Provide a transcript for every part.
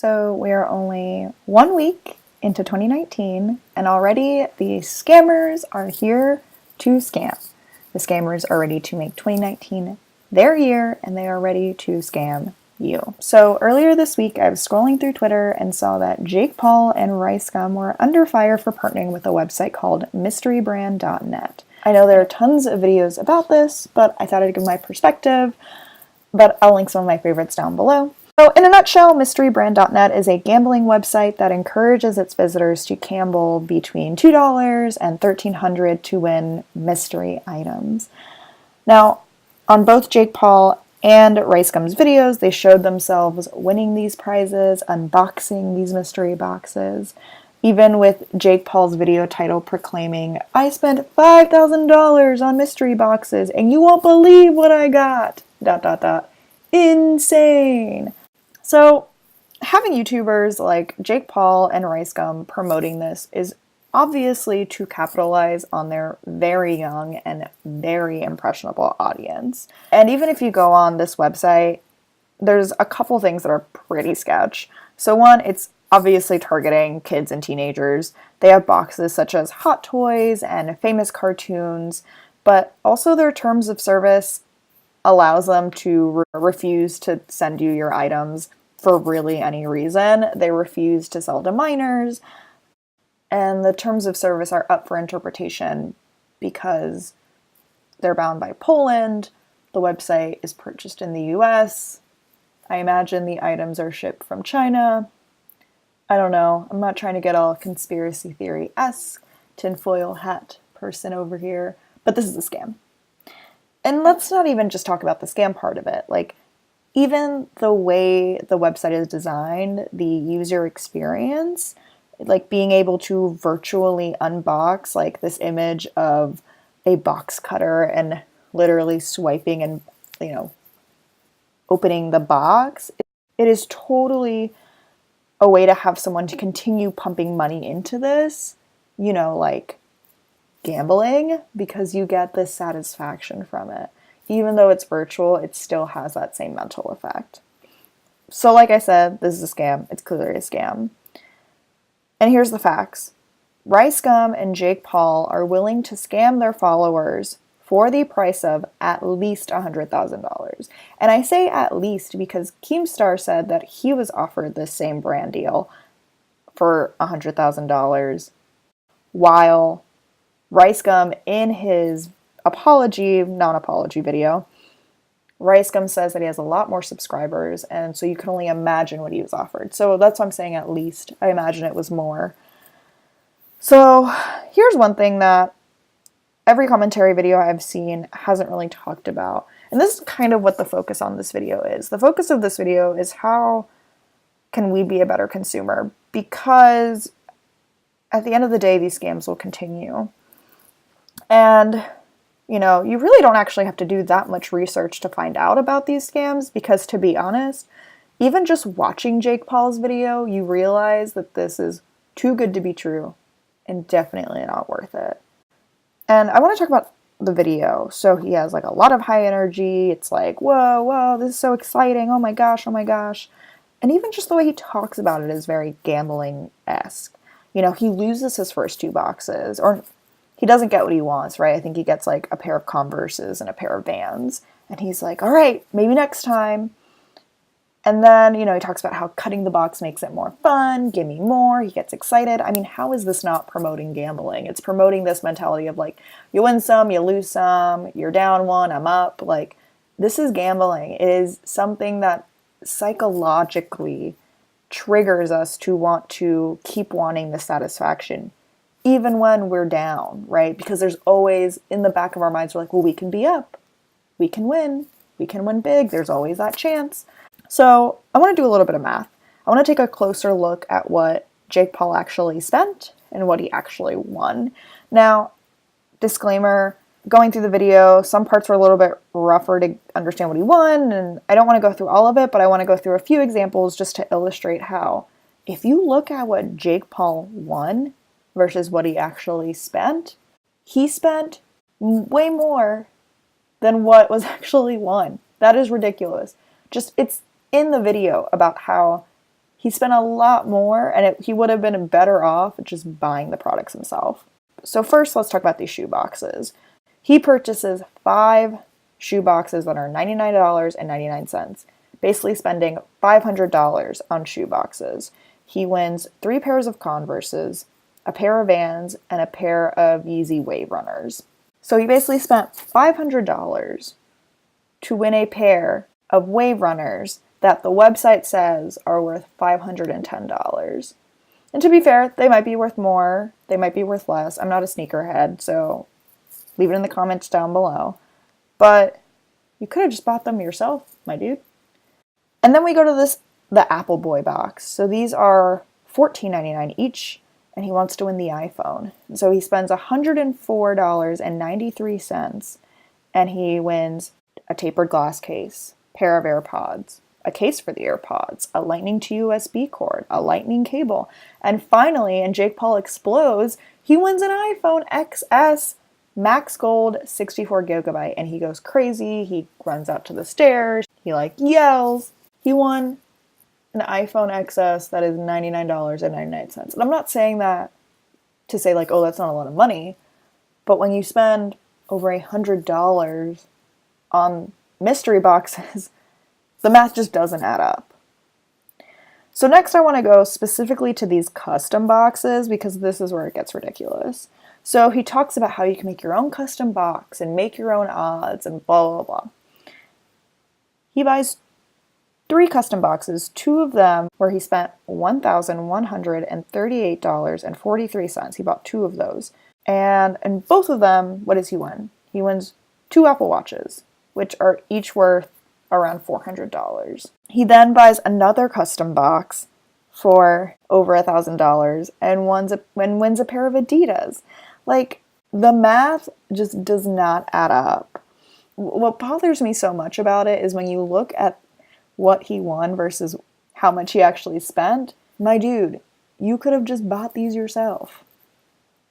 So we are only 1 week into 2019 and already the scammers are here to scam. The scammers are ready to make 2019 their year and they are ready to scam you. So earlier this week I was scrolling through Twitter and saw that Jake Paul and RICEGUM were under fire for partnering with a website called mysterybrand.net. I know there are tons of videos about this, but I thought I'd give my perspective, but I'll link some of my favorites down below. So in a nutshell, mysterybrand.net is a gambling website that encourages its visitors to gamble between $2 and $1,300 to win mystery items. Now, on both Jake Paul and RICEGUM's videos, they showed themselves winning these prizes, unboxing these mystery boxes, even with Jake Paul's video title proclaiming, "I spent $5,000 on mystery boxes and you won't believe what I got, ... Insane." So having YouTubers like Jake Paul and RICEGUM promoting this is obviously to capitalize on their very young and very impressionable audience. And even if you go on this website, there's a couple things that are pretty sketch. So one, it's obviously targeting kids and teenagers. They have boxes such as hot toys and famous cartoons, but also their terms of service allows them to refuse to send you your items for really any reason. They refuse to sell to minors, and the terms of service are up for interpretation because they're bound by Poland. The website is purchased in the US. I imagine the items are shipped from China. I don't know. I'm not trying to get all conspiracy theory-esque, tinfoil hat person over here, but this is a scam. And let's not even just talk about the scam part of it. Like, even the way the website is designed, the user experience, like being able to virtually unbox like this image of a box cutter and literally swiping and, opening the box, it is totally a way to have someone to continue pumping money into this, like gambling, because you get this satisfaction from it. Even though it's virtual, it still has that same mental effect. So like I said, this is a scam. It's clearly a scam. And here's the facts. RICEGUM and Jake Paul are willing to scam their followers for the price of at least $100,000. And I say at least because Keemstar said that he was offered this same brand deal for $100,000, while RICEGUM, in his non-apology video, RICEGUM says that he has a lot more subscribers, and so you can only imagine what he was offered. So that's why I'm saying at least. I imagine it was more. So here's one thing that every commentary video I've seen hasn't really talked about, and this is kind of what the focus on this video is. The focus of this video is how can we be a better consumer, because at the end of the day, these scams will continue. And you really don't actually have to do that much research to find out about these scams, because to be honest, even just watching Jake Paul's video, you realize that this is too good to be true and definitely not worth it. And I want to talk about the video. So he has like a lot of high energy. It's like, whoa, this is so exciting. Oh my gosh. And even just the way he talks about it is very gambling-esque. He loses his first 2 boxes, or he doesn't get what he wants, right? I think he gets like a pair of Converses and a pair of Vans. And he's like, all right, maybe next time. And then, he talks about how cutting the box makes it more fun. Give me more. He gets excited. I mean, how is this not promoting gambling? It's promoting this mentality of like, you win some, you lose some, you're down one, I'm up. Like, this is gambling. It is something that psychologically triggers us to want to keep wanting the satisfaction, even when we're down, right? Because there's always, in the back of our minds, we're like, well, we can be up. We can win big. There's always that chance. So I want to do a little bit of math. I want to take a closer look at what Jake Paul actually spent and what he actually won. Now, disclaimer, going through the video, some parts were a little bit rougher to understand what he won, and I don't want to go through all of it, but I want to go through a few examples just to illustrate how, if you look at what Jake Paul won versus what he actually spent, he spent way more than what was actually won. That is ridiculous. It's in the video about how He spent a lot more, and he would have been better off just buying the products himself. So first, let's talk about these shoe boxes. He purchases 5 shoe boxes that are $99.99, basically spending $500 on shoe boxes. He wins 3 pairs of Converses, a pair of Vans, and a pair of Yeezy Wave Runners. So he basically spent $500 to win a pair of Wave Runners that the website says are worth $510. And to be fair, they might be worth more, they might be worth less. I'm not a sneakerhead, so leave it in the comments down below. But you could have just bought them yourself, my dude. And then we go to the Apple Boy box. So these are $14.99 each, and he wants to win the iPhone. So he spends $104.93, and he wins a tapered glass case, pair of AirPods, a case for the AirPods, a lightning to USB cord, a lightning cable, and finally, and Jake Paul explodes, he wins an iPhone XS Max Gold 64GB, and he goes crazy. He runs out to the stairs. He yells. He won an iPhone XS that is $99.99. And I'm not saying that to say oh, that's not a lot of money, but when you spend over $100 on mystery boxes, the math just doesn't add up. So next I want to go specifically to these custom boxes, because this is where it gets ridiculous. So he talks about how you can make your own custom box and make your own odds and blah, blah, blah. He buys 3 custom boxes, 2 of them where he spent $1,138.43. He bought 2 of those. And in both of them, what does he win? He wins 2 Apple Watches, which are each worth around $400. He then buys another custom box for over $1,000 and wins a pair of Adidas. The math just does not add up. What bothers me so much about it is when you look at what he won versus how much he actually spent. My dude, you could have just bought these yourself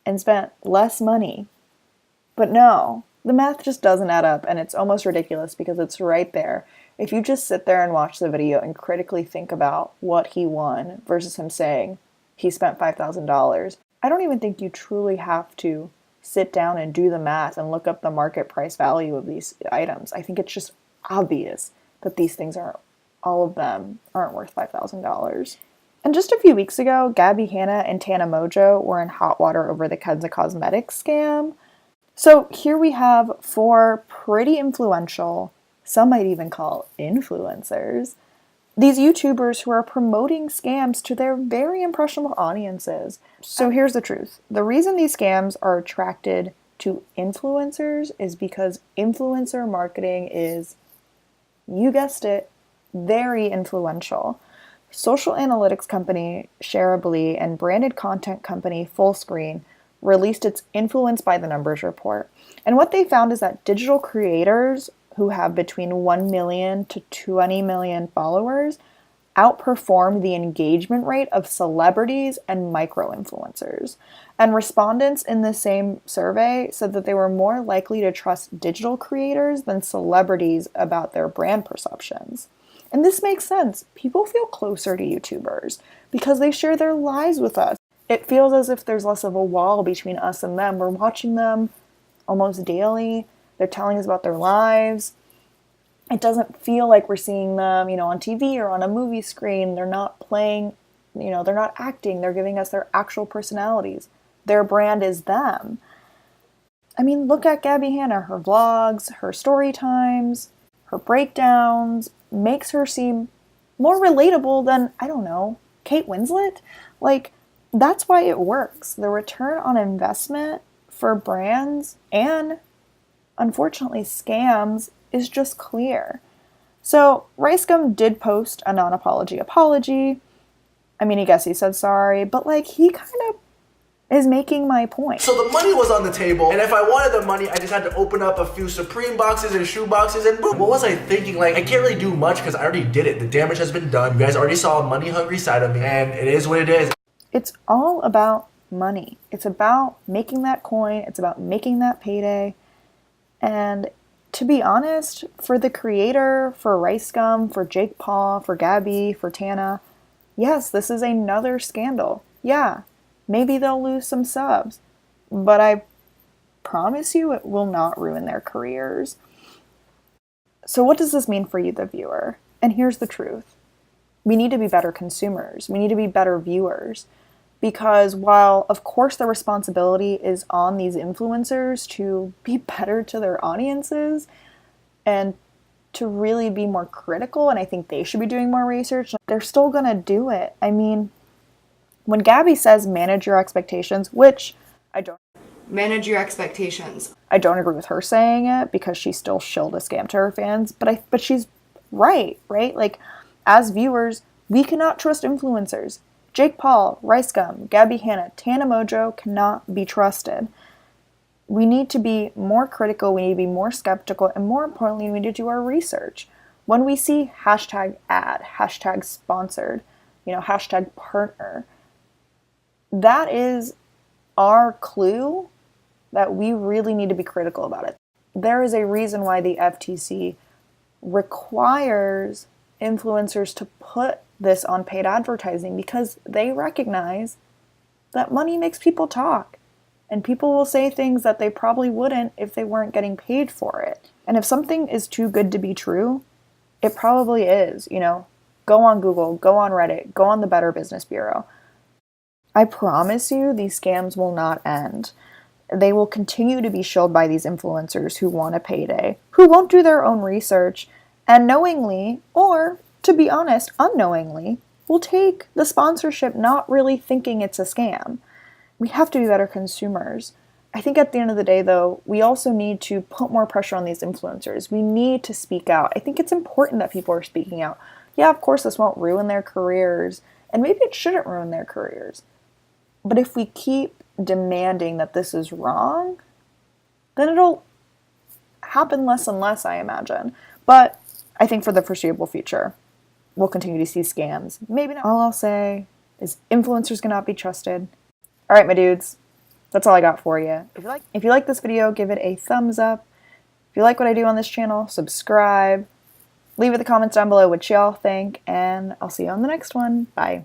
and spent less money. But no, the math just doesn't add up, and it's almost ridiculous because it's right there. If you just sit there and watch the video and critically think about what he won versus him saying he spent $5,000, I don't even think you truly have to sit down and do the math and look up the market price value of these items. I think it's just obvious that these things all of them aren't worth $5,000. And just a few weeks ago, GABBIE HANNA and TANA Mojo were in hot water over the Kenza Cosmetics scam. So here we have 4 pretty influential, some might even call influencers, these YouTubers who are promoting scams to their very impressionable audiences. So here's the truth. The reason these scams are attracted to influencers is because influencer marketing is, you guessed it, very influential. Social analytics company Shareably and branded content company Fullscreen released its Influence by the Numbers report. And what they found is that digital creators who have between 1 million to 20 million followers outperformed the engagement rate of celebrities and micro-influencers. And respondents in the same survey said that they were more likely to trust digital creators than celebrities about their brand perceptions. And this makes sense. People feel closer to YouTubers because they share their lives with us. It feels as if there's less of a wall between us and them. We're watching them almost daily. They're telling us about their lives. It doesn't feel like we're seeing them, on TV or on a movie screen. They're not playing, they're not acting. They're giving us their actual personalities. Their brand is them. I mean, look at GABBIE HANNA. Her vlogs, her story times, her breakdowns makes her seem more relatable than, I don't know, Kate Winslet. That's why it works. The return on investment for brands and, unfortunately, scams is just clear. So RICEGUM did post a non-apology apology. I mean, I guess he said sorry, but he kind of is making my point. So the money was on the table, and if I wanted the money, I just had to open up a few Supreme boxes and shoe boxes, and boom. What was I thinking? I can't really do much because I already did it. The damage has been done. You guys already saw a money-hungry side of me, and it is what it is. It's all about money. It's about making that coin. It's about making that payday. And to be honest, for the creator, for RICEGUM, for Jake Paul, for GABBIE, for Tana, Yes, this is another scandal. Yeah, maybe they'll lose some subs, but I promise you it will not ruin their careers. So, what does this mean for you, the viewer? And here's the truth: we need to be better consumers, we need to be better viewers. Because while, of course, the responsibility is on these influencers to be better to their audiences and to really be more critical, and I think they should be doing more research, they're still gonna do it. I mean, when Gabbie says manage your expectations, which I don't Manage your expectations. I don't agree with her saying it because she still shilled a scam to her fans, but she's right? Like, as viewers, we cannot trust influencers. Jake Paul, RICEGUM, GABBIE HANNA TANA Mojo cannot be trusted. We need to be more critical, we need to be more skeptical, and more importantly, we need to do our research. When we see hashtag ad, hashtag sponsored, hashtag partner, that is our clue that we really need to be critical about it. There is a reason why the FTC requires influencers to put this on paid advertising, because they recognize that money makes people talk. And people will say things that they probably wouldn't if they weren't getting paid for it. And if something is too good to be true, it probably is. Go on Google, go on Reddit, go on the Better Business Bureau. I promise you these scams will not end. They will continue to be shilled by these influencers who want a payday, who won't do their own research, and knowingly, or to be honest, unknowingly, will take the sponsorship not really thinking it's a scam. We have to be better consumers. I think at the end of the day, though, we also need to put more pressure on these influencers. We need to speak out. I think it's important that people are speaking out. Yeah, of course, this won't ruin their careers, and maybe it shouldn't ruin their careers. But if we keep demanding that this is wrong, then it'll happen less and less, I imagine. But I think for the foreseeable future, we'll continue to see scams. Maybe not. All I'll say is influencers cannot be trusted. All right, my dudes, that's all I got for you. If you like this video, give it a thumbs up. If you like what I do on this channel, subscribe. Leave it in the comments down below what y'all think, and I'll see you on the next one. Bye.